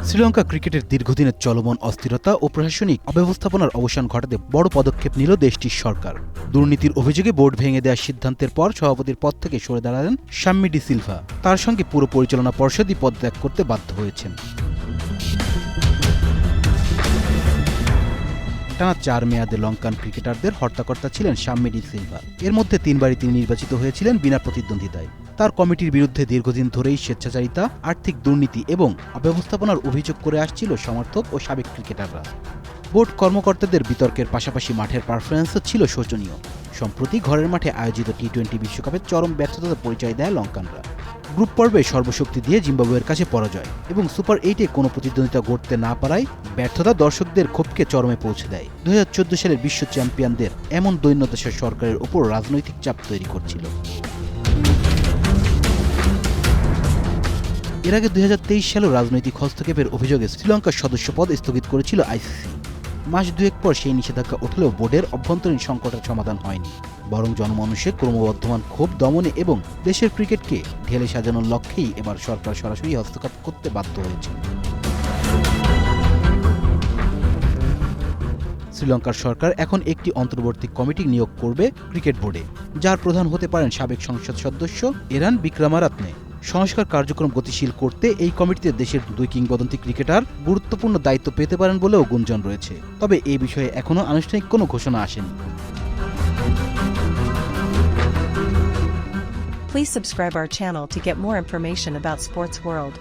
শ্রীলঙ্কা ক্রিকেটের দীর্ঘদিনের চলমান অস্থিরতা ও প্রশাসনিক অব্যবস্থাপনার অবসান ঘটাতে বড় পদক্ষেপ নিল দেশটির সরকার। দুর্নীতির অভিযোগে বোর্ড ভেঙে দেওয়ার সিদ্ধান্তের পর সভাপতির পদ থেকে সরে দাঁড়ালেন শাম্মী ডি সিলভা। তার সঙ্গে পুরো পরিচালনা পর্ষদই পদত্যাগ করতে বাধ্য হয়েছেন। টানা 4 মেয়াদে লঙ্কান ক্রিকেটারদের হর্তাকর্তা ছিলেন শাম্মী ডি সিলভা। এর মধ্যে 3বারই তিনি নির্বাচিত হয়েছিলেন বিনা প্রতিদ্বন্দ্বিতায়। তার কমিটির বিরুদ্ধে দীর্ঘদিন ধরেই স্বেচ্ছাচারিতা, আর্থিক দুর্নীতি এবং অব্যবস্থাপনার অভিযোগ করে আসছিল সমর্থক ও সাবেক ক্রিকেটাররা। বোর্ড কর্মকর্তাদের বিতর্কের পাশাপাশি মাঠের পারফরম্যান্সও ছিল শোচনীয়। সম্প্রতি ঘরের মাঠে আয়োজিত টি-20 বিশ্বকাপে চরম ব্যর্থতার পরিচয় দেয় লঙ্কানরা। গ্রুপ পর্বে সর্বশক্তি দিয়ে জিম্বাবুয়ের কাছে পরাজয় এবং সুপার 8-এ কোনো প্রতিদ্বন্দ্বিতা গড়তে না পারায় ব্যর্থতা দর্শকদের ক্ষোভকে চরমে পৌঁছে দেয়। 2014 সালের বিশ্ব চ্যাম্পিয়নদের এমন দৈন্যদশা সরকারের ওপর রাজনৈতিক চাপ তৈরি করছিল। এর আগে 2023 সালেও রাজনৈতিক হস্তক্ষেপের অভিযোগে শ্রীলঙ্কার সদস্যপদ স্থগিত করেছিল আইসিসি। মাস দুয়েক পর সেই নিষেধাজ্ঞা উঠলেও বোর্ডের অভ্যন্তরীণ সংকটের সমাধান হয়নি, বরং জনমানুষের ক্রমবর্ধমান ক্ষোভ দমনে এবং দেশের ক্রিকেটকে ঢেলে সাজানোর লক্ষ্যেই এবার সরকার সরাসরি হস্তক্ষেপ করতে বাধ্য হয়েছে। শ্রীলঙ্কার সরকার এখন একটি অন্তর্বর্তী কমিটি নিয়োগ করবে ক্রিকেট বোর্ডে, যার প্রধান হতে পারেন সাবেক সংসদ সদস্য এরান বিক্রমারাত্নে। সংস্কার কার্যক্রম গতিশীল করতে এই কমিটিতে দেশের 2 কিংবদন্তি ক্রিকেটার গুরুত্বপূর্ণ দায়িত্ব পেতে পারেন বলেও গুঞ্জন রয়েছে। তবে এই বিষয়ে এখনও আনুষ্ঠানিক কোনো ঘোষণা আসেনি। Please subscribe our channel to get more information about Sports World.